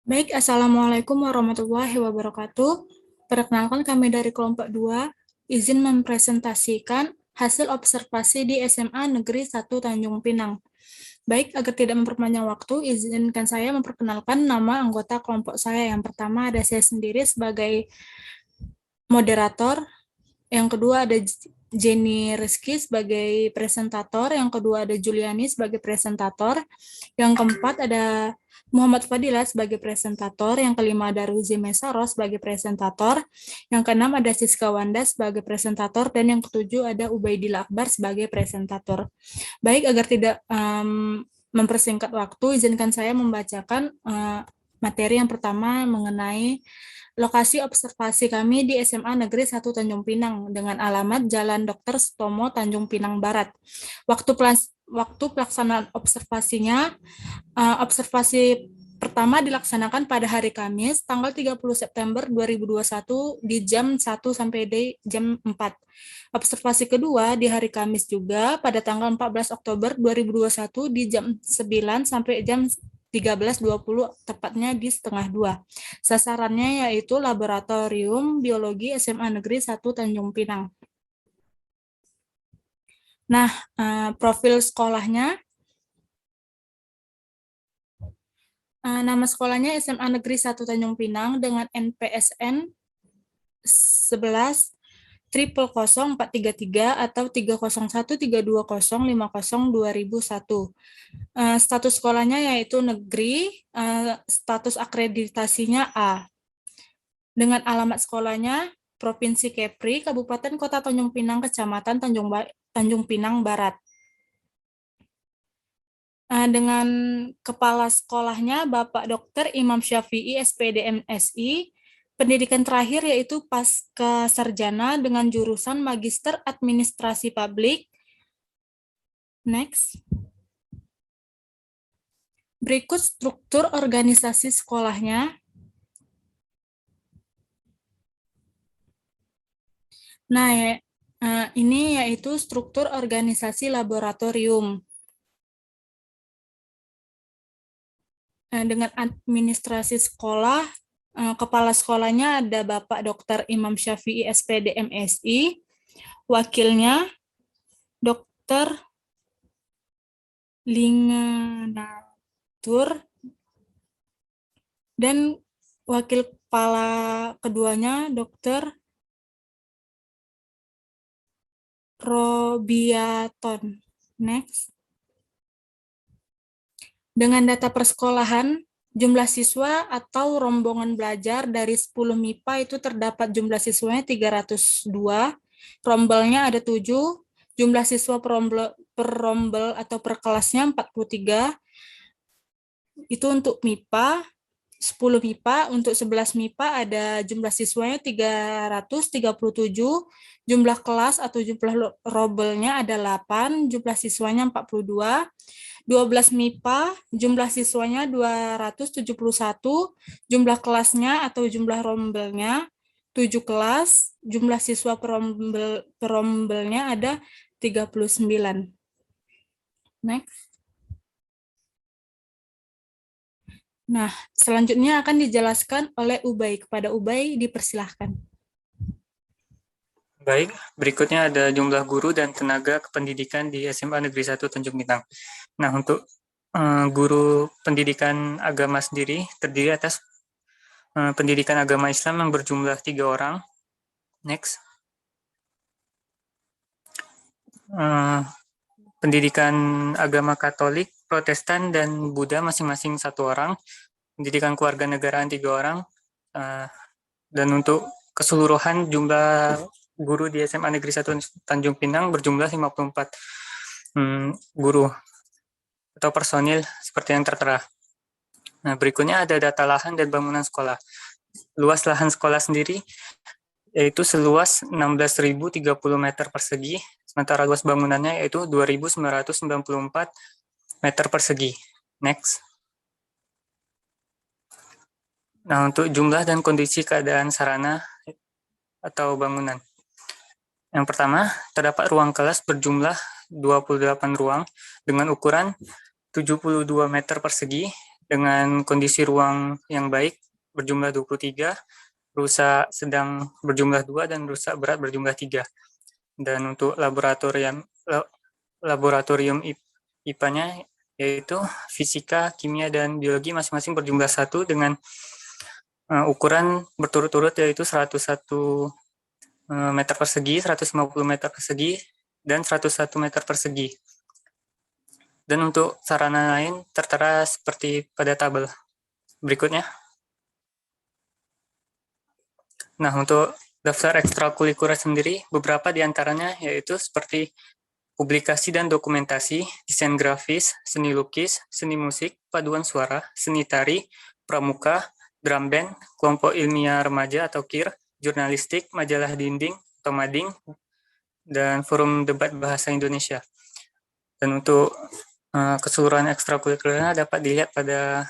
Baik, Assalamualaikum warahmatullahi wabarakatuh. Perkenalkan kami dari kelompok 2, izin mempresentasikan hasil observasi di SMA Negeri 1 Tanjung Pinang. Baik, agar tidak memperpanjang waktu, izinkan saya memperkenalkan nama anggota kelompok saya. Yang pertama ada saya sendiri sebagai moderator, yang kedua ada Jenny Rizky sebagai presentator, yang kedua ada Juliani sebagai presentator, yang keempat ada Muhammad Fadilah sebagai presentator, yang kelima ada Ruzi Mesaro sebagai presentator, yang keenam ada Siska Wanda sebagai presentator, dan yang ketujuh ada Ubaidillah Akbar sebagai presentator. Baik, agar tidak mempersingkat waktu, izinkan saya membacakan materi yang pertama mengenai lokasi observasi kami di SMA Negeri 1 Tanjung Pinang dengan alamat Jalan Dr. Sutomo, Tanjung Pinang Barat. Waktu pelaksanaan observasinya, observasi pertama dilaksanakan pada hari Kamis, tanggal 30 September 2021 di jam 1 sampai di jam 4. Observasi kedua di hari Kamis juga pada tanggal 14 Oktober 2021 di jam 9 sampai jam 13.20, tepatnya di setengah 2. Sasarannya yaitu Laboratorium Biologi SMA Negeri 1 Tanjung Pinang. Nah, profil sekolahnya, nama sekolahnya SMA Negeri 1 Tanjung Pinang dengan NPSN 11 triple 0433 atau 30132050201. Status sekolahnya yaitu negeri, status akreditasinya A. Dengan alamat sekolahnya Provinsi Kepri, Kabupaten Kota Tanjung Pinang, Kecamatan Tanjung Pinang Barat. Dengan kepala sekolahnya Bapak Dr. Imam Syafi'i, SPD MSI, pendidikan terakhir yaitu pasca sarjana dengan jurusan Magister Administrasi Publik. Next. Berikut struktur organisasi sekolahnya. Nah, ini yaitu struktur organisasi laboratorium. Dengan administrasi sekolah, kepala sekolahnya ada Bapak Dr. Imam Syafi'i, SPD MSI, wakilnya Dr. Linganatur, dan wakil kepala keduanya Dr. Robiaton. Next. Dengan data persekolahan, jumlah siswa atau rombongan belajar dari 10 MIPA itu terdapat jumlah siswanya 302, rombelnya ada 7, jumlah siswa per rombel atau per kelasnya 43, itu untuk MIPA. 10 MIPA, untuk 11 MIPA ada jumlah siswanya 337, jumlah kelas atau jumlah rombelnya ada 8, jumlah siswanya 42, 12 MIPA, jumlah siswanya 271, jumlah kelasnya atau jumlah rombelnya 7 kelas, jumlah siswa perombelnya ada 39. Next. Nah, selanjutnya akan dijelaskan oleh Ubay. Kepada Ubay, dipersilahkan. Baik, berikutnya ada jumlah guru dan tenaga kependidikan di SMA Negeri 1 Tanjung Pinang. Nah, untuk guru pendidikan agama sendiri terdiri atas pendidikan agama Islam yang berjumlah 3 orang. Next. Pendidikan agama Katolik, Protestan, dan Buddha masing-masing 1 orang. Pendidikan keluarga negaraan 3 orang. Dan untuk keseluruhan jumlah guru di SMA Negeri 1 Tanjung Pinang berjumlah 54 guru atau personil seperti yang tertera. Nah, berikutnya ada data lahan dan bangunan sekolah. Luas lahan sekolah sendiri yaitu seluas 16.030 meter persegi, sementara luas bangunannya yaitu 2.994 meter persegi. Next. Nah, untuk jumlah dan kondisi keadaan sarana atau bangunan. Yang pertama, terdapat ruang kelas berjumlah 28 ruang dengan ukuran 72 meter persegi dengan kondisi ruang yang baik berjumlah 23, rusak sedang berjumlah 2, dan rusak berat berjumlah 3. Dan untuk laboratorium IPA-nya yaitu fisika, kimia, dan biologi masing-masing berjumlah 1 dengan ukuran berturut-turut yaitu 101 meter persegi, 150 meter persegi, dan 101 meter persegi. Dan untuk sarana lain tertera seperti pada tabel berikutnya. Nah, untuk daftar ekstrakurikuler sendiri, beberapa di antaranya yaitu seperti publikasi dan dokumentasi, desain grafis, seni lukis, seni musik, paduan suara, seni tari, pramuka, drum band, kelompok ilmiah remaja atau KIR, jurnalistik, majalah dinding atau mading, dan forum debat bahasa Indonesia. Dan untuk keseluruhan ekstrakurikulernya dapat dilihat pada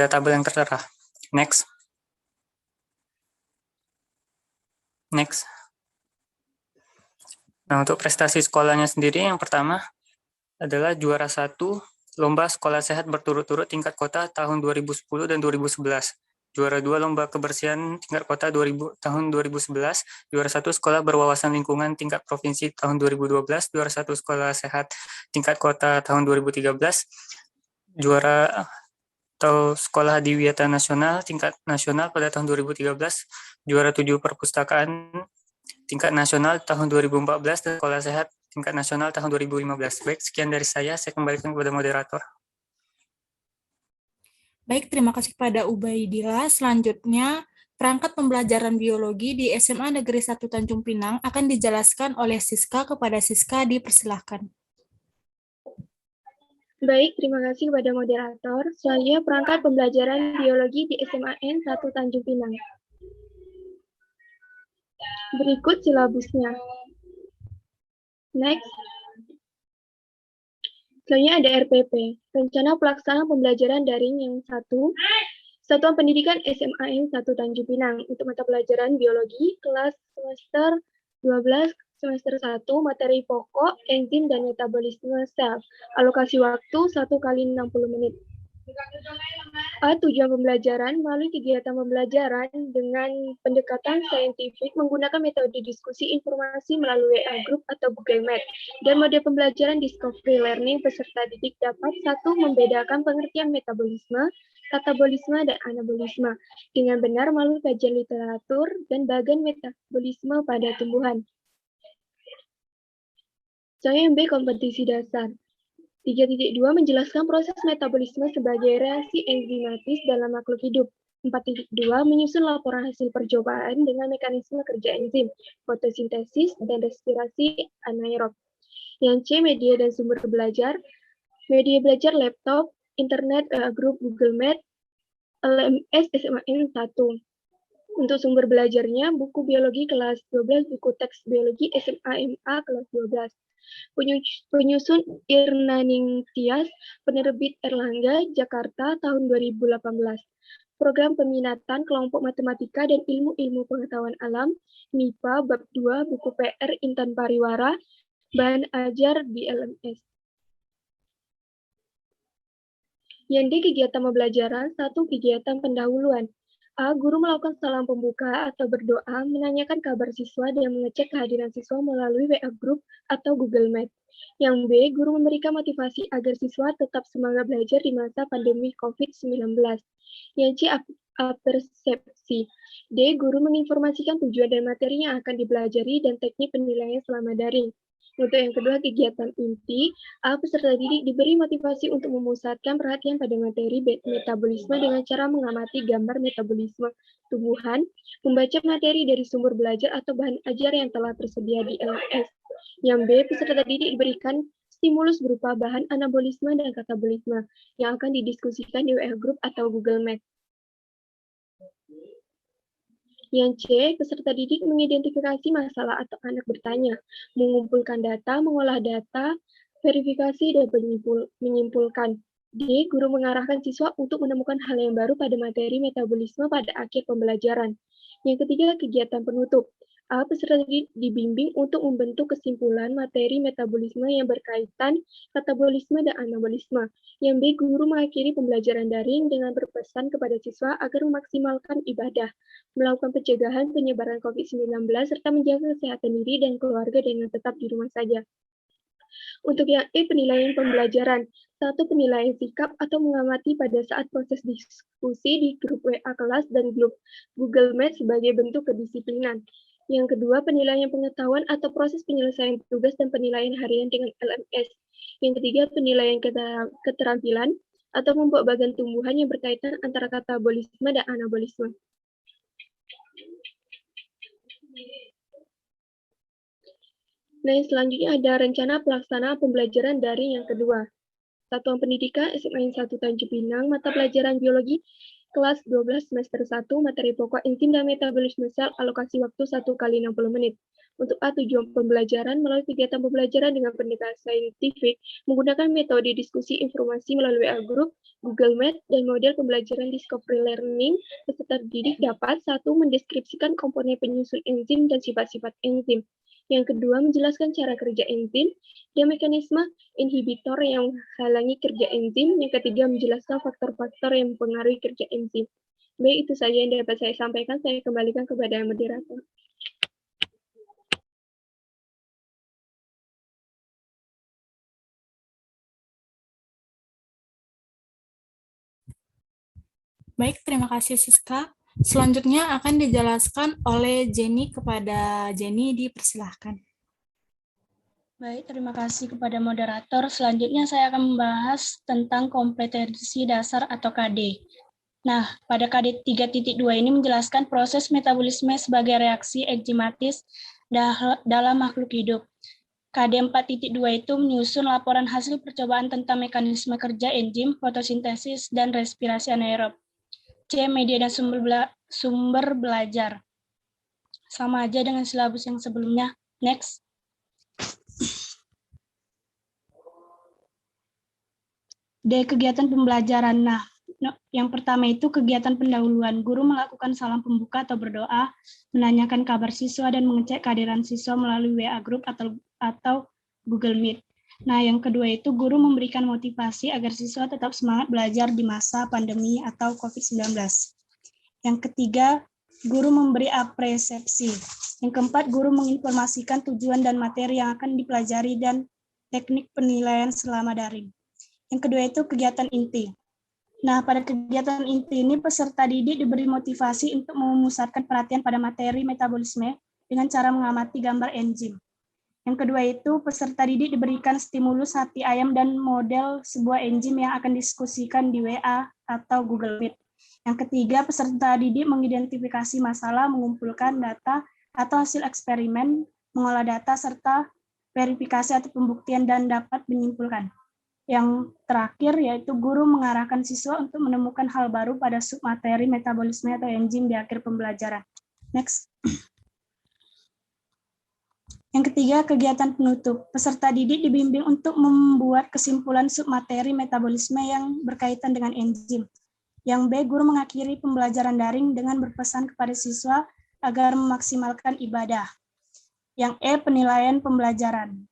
tabel yang tertera. Next. Nah, untuk prestasi sekolahnya sendiri, yang pertama adalah juara 1 Lomba Sekolah Sehat berturut-turut tingkat kota tahun 2010 dan 2011. Juara 2 Lomba Kebersihan tingkat kota tahun 2011. Juara 1 Sekolah Berwawasan Lingkungan tingkat provinsi tahun 2012. Juara 1 Sekolah Sehat tingkat kota tahun 2013. Juara atau Sekolah Adiwiyata Nasional tingkat nasional pada tahun 2013. Juara 7 Perpustakaan tingkat nasional tahun 2014 dan Sekolah Sehat tingkat nasional tahun 2015. Baik, sekian dari saya kembalikan kepada moderator. Baik, terima kasih kepada Ubaidillah. Selanjutnya, perangkat pembelajaran biologi di SMA Negeri 1 Tanjung Pinang akan dijelaskan oleh Siska kepada Siska, dipersilahkan. Baik, terima kasih kepada moderator. Selanjutnya, perangkat pembelajaran biologi di SMAN 1 Tanjung Pinang. Berikut silabusnya. Next. Selanjutnya ada RPP, Rencana Pelaksanaan Pembelajaran Daring yang 1, Satuan Pendidikan SMAN 1 Tanjung Pinang, untuk mata pelajaran biologi, kelas semester 12, semester 1, materi pokok, enzim dan metabolisme sel. Alokasi waktu 1 kali 60 menit. A. Tujuan pembelajaran melalui kegiatan pembelajaran dengan pendekatan saintifik menggunakan metode diskusi informasi melalui WA Group atau Google Meet. Dan mode pembelajaran discovery learning peserta didik dapat 1. Membedakan pengertian metabolisme, katabolisme, dan anabolisme dengan benar melalui kajian literatur dan bagian metabolisme pada tumbuhan. Saya B. Kompetisi dasar. 3.2 menjelaskan proses metabolisme sebagai reaksi enzimatis dalam makhluk hidup. 4.2 menyusun laporan hasil percobaan dengan mekanisme kerja enzim, fotosintesis, dan respirasi anaerob. Yang C. Media dan sumber belajar. Media belajar laptop, internet, grup Google Meet, LMS SMAN 1. Untuk sumber belajarnya, buku biologi kelas 12, buku teks biologi SMA kelas 12. Penyusun Irna Ningtyas, penerbit Erlangga, Jakarta, tahun 2018. Program peminatan kelompok matematika dan ilmu-ilmu pengetahuan alam, MIPA, bab 2, buku PR Intan Pariwara, bahan ajar di LMS. Yang D. Kegiatan pembelajaran, 1. Kegiatan pendahuluan. A. Guru melakukan salam pembuka atau berdoa, menanyakan kabar siswa dan mengecek kehadiran siswa melalui WA Group atau Google Meet. Yang B. Guru memberikan motivasi agar siswa tetap semangat belajar di masa pandemi COVID-19. Yang C. Persepsi. D. Guru menginformasikan tujuan dan materi yang akan dipelajari dan teknik penilaian selama daring. Untuk yang kedua, kegiatan inti, A. Peserta didik diberi motivasi untuk memusatkan perhatian pada materi metabolisme dengan cara mengamati gambar metabolisme tumbuhan, membaca materi dari sumber belajar atau bahan ajar yang telah tersedia di LMS. Yang B. Peserta didik diberikan stimulus berupa bahan anabolisme dan katabolisme yang akan didiskusikan di WA Group atau Google Meet. Yang C, peserta didik mengidentifikasi masalah atau anak bertanya, mengumpulkan data, mengolah data, verifikasi, dan menyimpulkan. D, guru mengarahkan siswa untuk menemukan hal yang baru pada materi metabolisme pada akhir pembelajaran. Yang ketiga, kegiatan penutup. Peserta didik dibimbing untuk membentuk kesimpulan materi metabolisme yang berkaitan katabolisme dan anabolisme. Yang B, guru mengakhiri pembelajaran daring dengan berpesan kepada siswa agar memaksimalkan ibadah, melakukan pencegahan penyebaran COVID-19, serta menjaga kesehatan diri dan keluarga dengan tetap di rumah saja. Untuk yang E, penilaian pembelajaran. 1. Penilaian sikap atau mengamati pada saat proses diskusi di grup WA kelas dan grup Google Meet sebagai bentuk kedisiplinan. Yang kedua, penilaian pengetahuan atau proses penyelesaian tugas dan penilaian harian dengan LMS. Yang ketiga, penilaian keterampilan atau membuat bagian tumbuhan yang berkaitan antara katabolisme dan anabolisme. Nah, selanjutnya ada rencana pelaksanaan pembelajaran daring yang kedua. Satuan Pendidikan SMA 1 Tanjung Pinang, mata pelajaran biologi kelas 12 semester 1, materi pokok enzim dan metabolisme sel, alokasi waktu 1 kali 60 menit. Untuk A, tujuan pembelajaran melalui kegiatan pembelajaran dengan pendekatan saintifik, menggunakan metode diskusi informasi melalui WA Group, Google Meet, dan model pembelajaran Discovery Learning. Peserta didik dapat 1. Mendeskripsikan komponen penyusun enzim dan sifat-sifat enzim. Yang kedua, menjelaskan cara kerja enzim dan mekanisme inhibitor yang menghalangi kerja enzim. Yang ketiga, menjelaskan faktor-faktor yang mempengaruhi kerja enzim. Baik, itu saja yang dapat saya sampaikan. Saya kembalikan kepada moderator. Baik, terima kasih Siska. Selanjutnya akan dijelaskan oleh Jenny. Kepada Jenny, dipersilahkan. Baik, terima kasih kepada moderator. Selanjutnya saya akan membahas tentang kompetensi dasar atau KD. Nah, pada KD 3.2 ini menjelaskan proses metabolisme sebagai reaksi enzimatis dalam makhluk hidup. KD 4.2 itu menyusun laporan hasil percobaan tentang mekanisme kerja enzim, fotosintesis, dan respirasi anaerob. C, media dan sumber belajar. Sama aja dengan silabus yang sebelumnya. Next. D, kegiatan pembelajaran. Nah, yang pertama itu kegiatan pendahuluan. Guru melakukan salam pembuka atau berdoa, menanyakan kabar siswa, dan mengecek kehadiran siswa melalui WA Group atau Google Meet. Nah, yang kedua itu guru memberikan motivasi agar siswa tetap semangat belajar di masa pandemi atau COVID-19. Yang ketiga, guru memberi apresiasi. Yang keempat, guru menginformasikan tujuan dan materi yang akan dipelajari dan teknik penilaian selama daring. Yang kedua itu kegiatan inti. Nah, pada kegiatan inti ini peserta didik diberi motivasi untuk memusatkan perhatian pada materi metabolisme dengan cara mengamati gambar enzim. Yang kedua itu peserta didik diberikan stimulus hati ayam dan model sebuah enzim yang akan diskusikan di WA atau Google Meet. Yang ketiga, peserta didik mengidentifikasi masalah, mengumpulkan data atau hasil eksperimen, mengolah data, serta verifikasi atau pembuktian dan dapat menyimpulkan. Yang terakhir yaitu guru mengarahkan siswa untuk menemukan hal baru pada submateri metabolisme atau enzim di akhir pembelajaran. Next. Yang ketiga, kegiatan penutup. Peserta didik dibimbing untuk membuat kesimpulan submateri metabolisme yang berkaitan dengan enzim. Yang B, guru mengakhiri pembelajaran daring dengan berpesan kepada siswa agar memaksimalkan ibadah. Yang E, penilaian pembelajaran.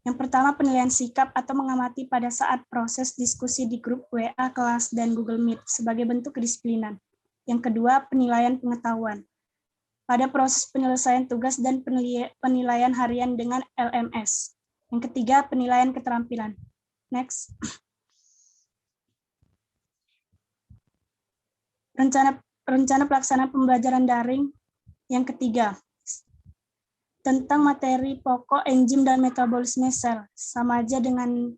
Yang pertama, penilaian sikap atau mengamati pada saat proses diskusi di grup WA kelas dan Google Meet sebagai bentuk kedisiplinan. Yang kedua, penilaian pengetahuan pada proses penyelesaian tugas dan penilaian harian dengan LMS. Yang ketiga, penilaian keterampilan. Next. Rencana pelaksanaan pembelajaran daring. Yang ketiga, tentang materi pokok enzim dan metabolisme sel. Sama aja dengan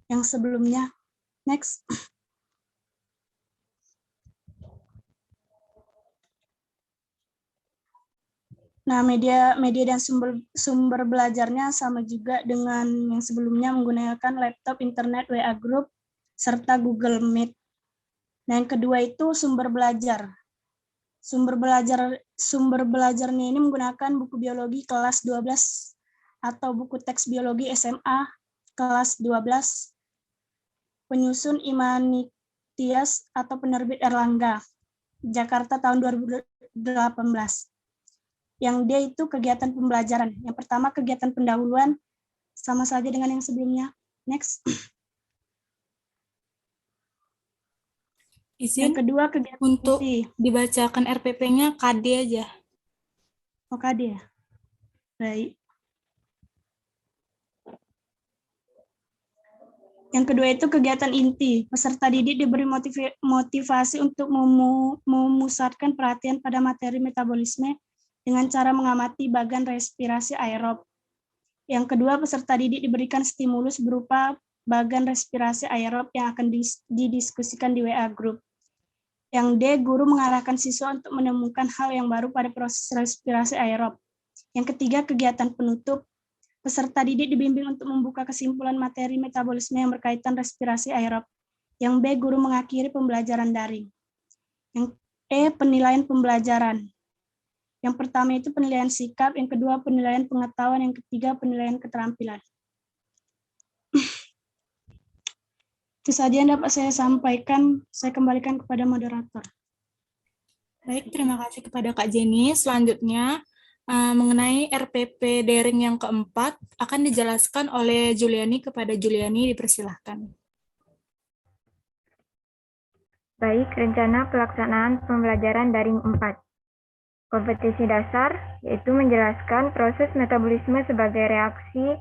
yang sebelumnya. Next. Nah, media dan sumber belajarnya sama juga dengan yang sebelumnya, menggunakan laptop, internet, WA Group, serta Google Meet. Nah, yang kedua itu sumber belajar. Sumber belajarnya ini menggunakan buku biologi kelas 12 atau buku teks biologi SMA kelas 12, penyusun Imanitias atau penerbit Erlangga, Jakarta tahun 2018. Yang D itu kegiatan pembelajaran. Yang pertama kegiatan pendahuluan, sama saja dengan yang sebelumnya. Next. Yang Izin kedua kegiatan untuk inti. dibacakan RPP-nya KD aja. Oh, KD ya. Baik. Yang kedua itu kegiatan inti. Peserta didik diberi motivasi untuk memusatkan perhatian pada materi metabolisme dengan cara mengamati bagan respirasi aerob. Yang kedua, peserta didik diberikan stimulus berupa bagan respirasi aerob yang akan didiskusikan di WA Group. Yang D, guru mengarahkan siswa untuk menemukan hal yang baru pada proses respirasi aerob. Yang ketiga, kegiatan penutup. Peserta didik dibimbing untuk membuka kesimpulan materi metabolisme yang berkaitan respirasi aerob. Yang B, guru mengakhiri pembelajaran daring. Yang E, penilaian pembelajaran. Yang pertama itu penilaian sikap, yang kedua penilaian pengetahuan, yang ketiga penilaian keterampilan. Itu saja yang dapat saya sampaikan. Saya kembalikan kepada moderator. Baik, terima kasih kepada Kak Jenny. Selanjutnya, mengenai RPP daring yang keempat akan dijelaskan oleh Juliani. Kepada Juliani, dipersilahkan. Baik, rencana pelaksanaan pembelajaran daring 4. Kompetisi dasar, yaitu menjelaskan proses metabolisme sebagai reaksi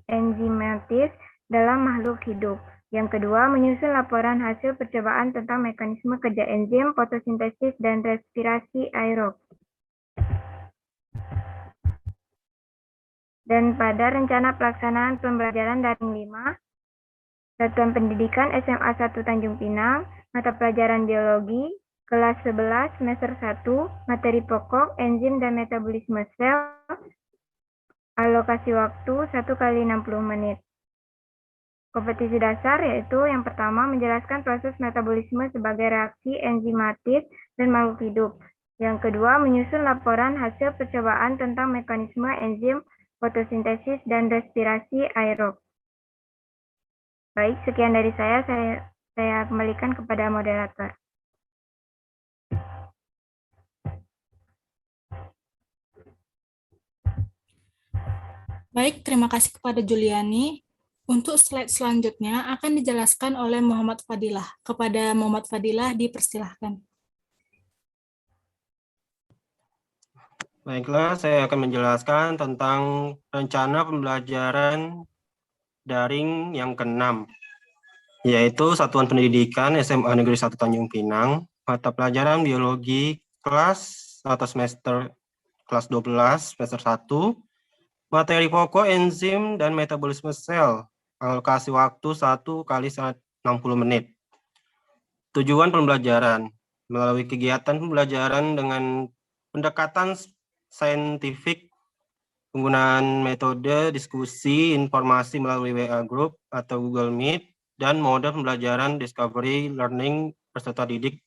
enzimatis dalam makhluk hidup. Yang kedua, menyusun laporan hasil percobaan tentang mekanisme kerja enzim, fotosintesis, dan respirasi aerob. Dan pada rencana pelaksanaan pembelajaran daring 5, Satuan Pendidikan SMA 1 Tanjung Pinang, mata pelajaran biologi, kelas 11 semester 1, materi pokok, enzim dan metabolisme sel, alokasi waktu 1 kali 60 menit. Kompetisi dasar yaitu yang pertama menjelaskan proses metabolisme sebagai reaksi enzimatis dan makhluk hidup. Yang kedua menyusun laporan hasil percobaan tentang mekanisme enzim, fotosintesis, dan respirasi aerob. Baik, sekian dari saya kembalikan kepada moderator. Baik, terima kasih kepada Juliani. Untuk slide selanjutnya akan dijelaskan oleh Muhammad Fadilah. Kepada Muhammad Fadilah, dipersilahkan. Baiklah, saya akan menjelaskan tentang rencana pembelajaran daring yang ke-6, yaitu Satuan Pendidikan SMA Negeri 1 Tanjung Pinang, mata pelajaran biologi kelas atau semester kelas 12, semester 1, materi pokok enzim dan metabolisme sel, alokasi waktu 1 kali 60 menit. Tujuan pembelajaran, melalui kegiatan pembelajaran dengan pendekatan saintifik, penggunaan metode diskusi informasi melalui WA Group atau Google Meet, dan mode pembelajaran discovery learning peserta didik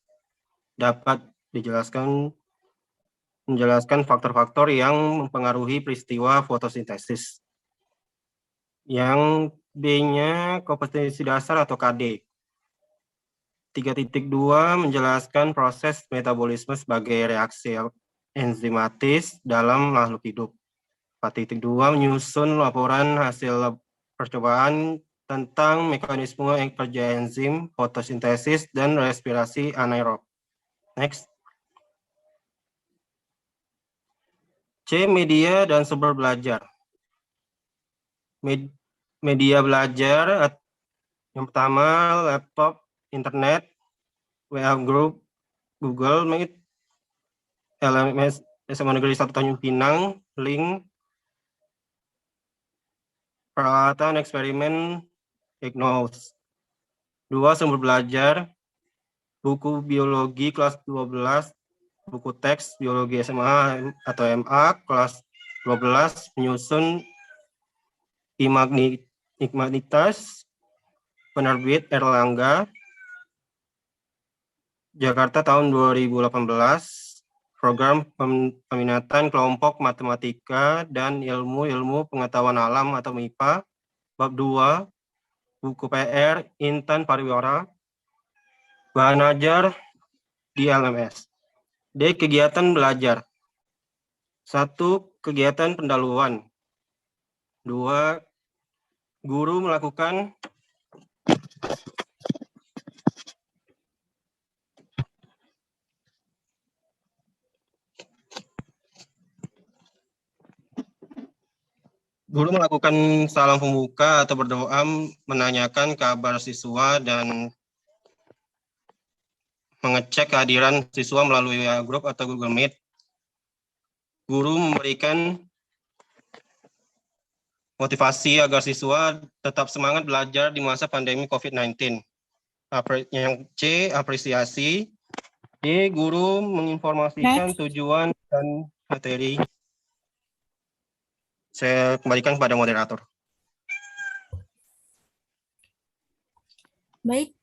dapat menjelaskan faktor-faktor yang mempengaruhi peristiwa fotosintesis. Yang B-nya kompetensi dasar atau KD. 3.2 menjelaskan proses metabolisme sebagai reaksi enzimatis dalam makhluk hidup. 4.2 menyusun laporan hasil percobaan tentang mekanisme kerja enzim, fotosintesis, dan respirasi anaerob. Next. C. Media dan sumber belajar. Media belajar, yang pertama laptop, internet, WA Group, Google Meet, LMS SMA Negeri 1 Tanjung Pinang, link, peralatan eksperimen, diagnose. 2. Sumber belajar, buku biologi kelas 12, buku teks biologi SMA atau MA kelas 12, menyusun Imagnititas, penerbit Erlangga, Jakarta tahun 2018, program peminatan kelompok matematika dan ilmu pengetahuan alam atau MIPA, bab 2, buku PR Intan Pariwara, bahan ajar di LMS. D. Kegiatan belajar. 1. Kegiatan pendahuluan. 2. Guru melakukan salam pembuka atau berdoa, menanyakan kabar siswa dan mengecek kehadiran siswa melalui WA Group atau Google Meet. Guru memberikan motivasi agar siswa tetap semangat belajar di masa pandemi COVID-19. Yang C, apresiasi. D, guru menginformasikan tujuan dan materi. Saya kembalikan kepada moderator. Baik.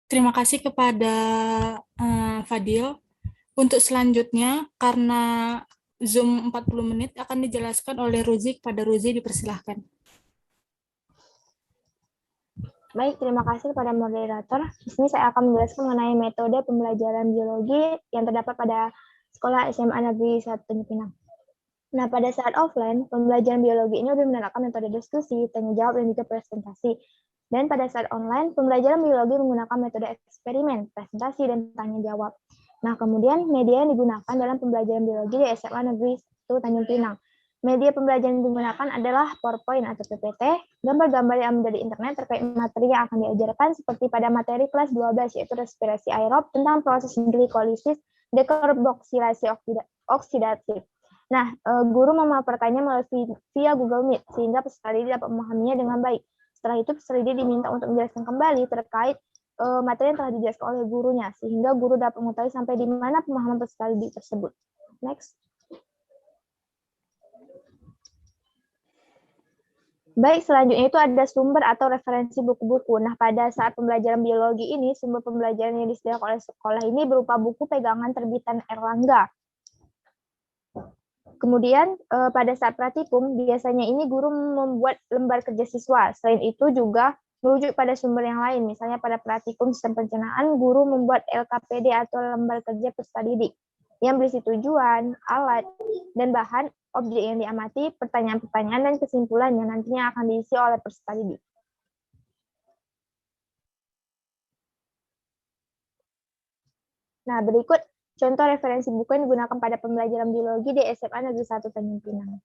Terima kasih kepada Fadil. Untuk selanjutnya, karena Zoom 40 menit akan dijelaskan oleh Ruzi. Kepada Ruzi, dipersilahkan. Baik, terima kasih kepada moderator. Di sini saya akan menjelaskan mengenai metode pembelajaran biologi yang terdapat pada Sekolah SMA Negeri 1 Tanjung Pinang. Nah, pada saat offline, pembelajaran biologi ini lebih menerapkan metode diskusi, tanya jawab, dan juga presentasi. Dan pada saat online, pembelajaran biologi menggunakan metode eksperimen, presentasi, dan tanya jawab. Nah, kemudian media yang digunakan dalam pembelajaran biologi di SMA Negeri 1 Tanjung Pinang. Media pembelajaran yang digunakan adalah PowerPoint atau PPT, gambar-gambar yang ada di internet terkait materi yang akan diajarkan seperti pada materi kelas 12, yaitu respirasi aerob tentang proses glikolisis dekarboksilasi oksidatif. Nah, guru memaparkannya via Google Meet, sehingga peserta didik dapat memahaminya dengan baik. Setelah itu, peserta didik diminta untuk menjelaskan kembali terkait materi yang telah dijelaskan oleh gurunya, sehingga guru dapat mengetahui sampai di mana pemahaman peserta didik tersebut. Next. Baik, selanjutnya itu ada sumber atau referensi buku-buku. Nah, pada saat pembelajaran biologi ini, sumber pembelajaran yang disediakan oleh sekolah ini berupa buku pegangan terbitan Erlangga. Kemudian pada saat praktikum, biasanya ini guru membuat lembar kerja siswa. Selain itu juga merujuk pada sumber yang lain. Misalnya pada praktikum sistem pencernaan, guru membuat LKPD atau lembar kerja peserta didik yang berisi tujuan, alat, dan bahan, objek yang diamati, pertanyaan-pertanyaan, dan kesimpulan yang nantinya akan diisi oleh peserta didik. Nah, berikut contoh referensi buku yang digunakan pada pembelajaran biologi di SMA Negeri 1 Tanjung Pinang.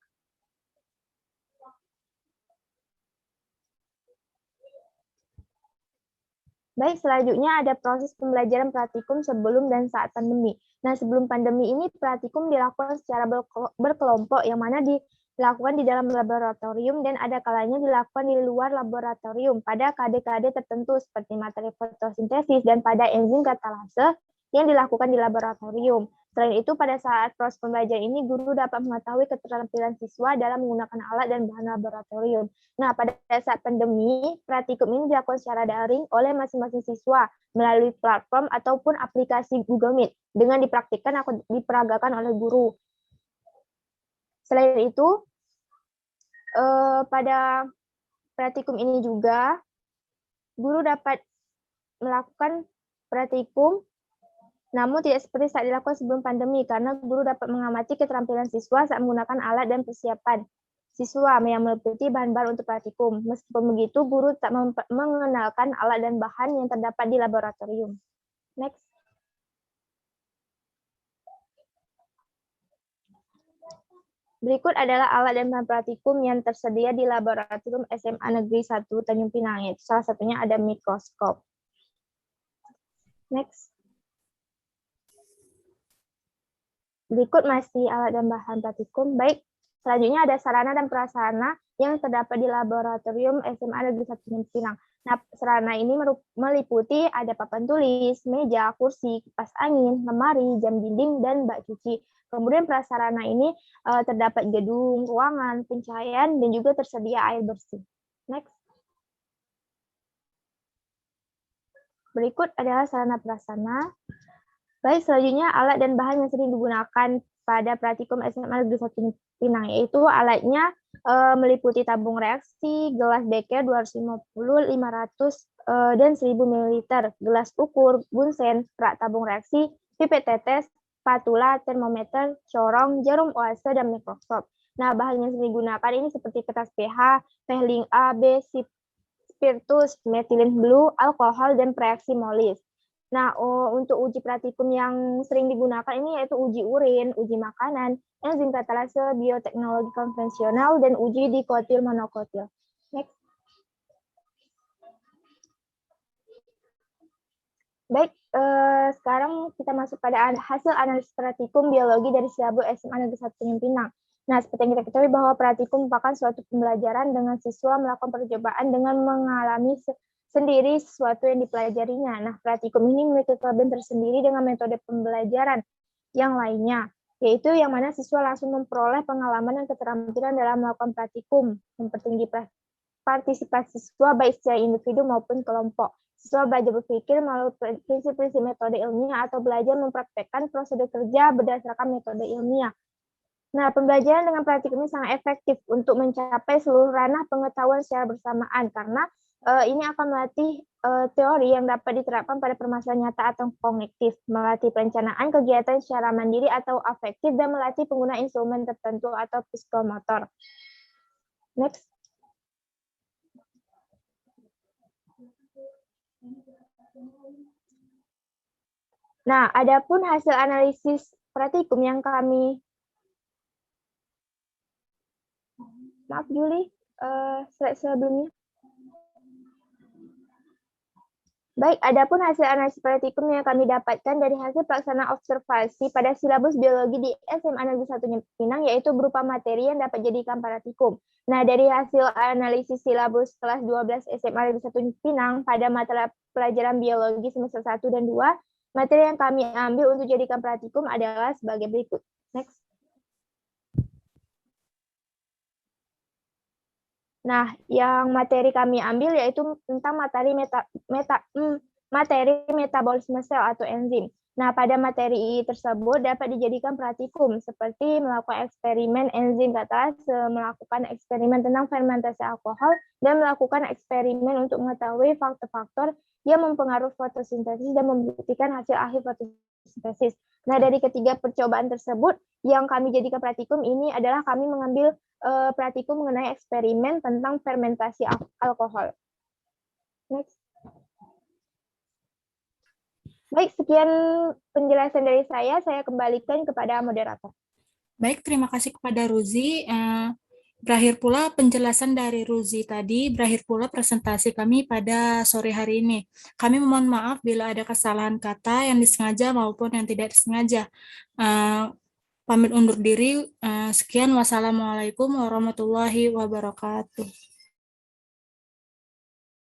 Baik, selanjutnya ada proses pembelajaran praktikum sebelum dan saat pandemi. Nah, sebelum pandemi ini praktikum dilakukan secara berkelompok, yang mana dilakukan di dalam laboratorium dan ada kalanya dilakukan di luar laboratorium pada KD-KD tertentu seperti materi fotosintesis dan pada enzim katalase yang dilakukan di laboratorium. Selain itu, pada saat proses pembelajaran ini, guru dapat mengetahui keterampilan siswa dalam menggunakan alat dan bahan laboratorium. Nah, pada saat pandemi, praktikum ini dilakukan secara daring oleh masing-masing siswa melalui platform ataupun aplikasi Google Meet dengan dipraktikkan atau diperagakan oleh guru. Selain itu, pada praktikum ini juga, guru dapat melakukan praktikum namun tidak seperti saat dilakukan sebelum pandemi, karena guru dapat mengamati keterampilan siswa saat menggunakan alat dan persiapan siswa yang meliputi bahan-bahan untuk praktikum. Meskipun begitu, guru tak mengenalkan alat dan bahan yang terdapat di laboratorium. Next. Berikut adalah alat dan bahan praktikum yang tersedia di laboratorium SMA Negeri 1 Tanjung Pinang. Yaitu salah satunya ada mikroskop. Next. Berikut masih alat dan bahan praktikum. Baik, selanjutnya ada sarana dan prasarana yang terdapat di laboratorium SMA Negeri 1 Tanjung Pinang. Nah, sarana ini meliputi ada papan tulis, meja, kursi, kipas angin, lemari, jam dinding, dan bak cuci. Kemudian prasarana ini terdapat gedung, ruangan, pencahayaan, dan juga tersedia air bersih. Next. Berikut adalah sarana prasarana. Baik, selanjutnya alat dan bahan yang sering digunakan pada praktikum SMA Negeri 1 Pinang, yaitu alatnya meliputi tabung reaksi, gelas beker 250, 500, dan 1000 ml, gelas ukur, bunsen, rak tabung reaksi, pipet tetes, spatula, termometer, corong, jarum oase, dan mikroskop. Nah, bahan yang sering digunakan ini seperti kertas pH, Vehling A, B, spiritus, methylene blue, alkohol, dan reaksi Molis. Nah, untuk uji praktikum yang sering digunakan ini yaitu uji urin, uji makanan, enzim katalase, bioteknologi konvensional, dan uji dikotil monokotil. Next. Baik, sekarang kita masuk pada hasil analisis praktikum biologi dari silabus SMA Negeri 1 Tanjung Pinang. Nah, seperti yang kita ketahui bahwa praktikum merupakan suatu pembelajaran dengan siswa melakukan percobaan dengan mengalami sendiri sesuatu yang dipelajarinya. Nah, praktikum ini memiliki kelebihan tersendiri dengan metode pembelajaran yang lainnya, yaitu yang mana siswa langsung memperoleh pengalaman dan keterampilan dalam melakukan praktikum, mempertinggi partisipasi siswa baik secara individu maupun kelompok. Siswa belajar berpikir melalui prinsip-prinsip metode ilmiah atau belajar mempraktekkan prosedur kerja berdasarkan metode ilmiah. Nah, pembelajaran dengan praktikum ini sangat efektif untuk mencapai seluruh ranah pengetahuan secara bersamaan karena ini akan melatih teori yang dapat diterapkan pada permasalahan nyata atau kognitif, melatih perencanaan kegiatan secara mandiri atau afektif, dan melatih pengguna instrumen tertentu atau psikomotor. Next. Nah, adapun hasil analisis praktikum yang kami maaf Juli, slide sebelumnya. Baik, adapun hasil analisis praktikum yang kami dapatkan dari hasil pelaksanaan observasi pada silabus biologi di SMA Negeri 1 Pinang, yaitu berupa materi yang dapat dijadikan praktikum. Nah, dari hasil analisis silabus kelas 12 SMA Negeri 1 Pinang pada mata pelajaran biologi semester 1 dan 2, materi yang kami ambil untuk jadikan praktikum adalah sebagai berikut. Next. Nah, yang materi kami ambil yaitu tentang materi metabolisme sel atau enzim. Nah, pada materi tersebut dapat dijadikan praktikum seperti melakukan eksperimen enzim katalase, melakukan eksperimen tentang fermentasi alkohol, dan melakukan eksperimen untuk mengetahui faktor-faktor yang mempengaruhi fotosintesis dan membuktikan hasil akhir fotosintesis. Nah, dari ketiga percobaan tersebut yang kami jadikan praktikum ini adalah kami mengambil praktikum mengenai eksperimen tentang fermentasi alkohol. Next. Baik, sekian penjelasan dari saya kembalikan kepada moderator. Baik, terima kasih kepada Ruzi. Berakhir pula penjelasan dari Ruzi tadi, berakhir pula presentasi kami pada sore hari ini. Kami mohon maaf bila ada kesalahan kata yang disengaja maupun yang tidak disengaja. Pamit undur diri. Sekian, wassalamualaikum warahmatullahi wabarakatuh.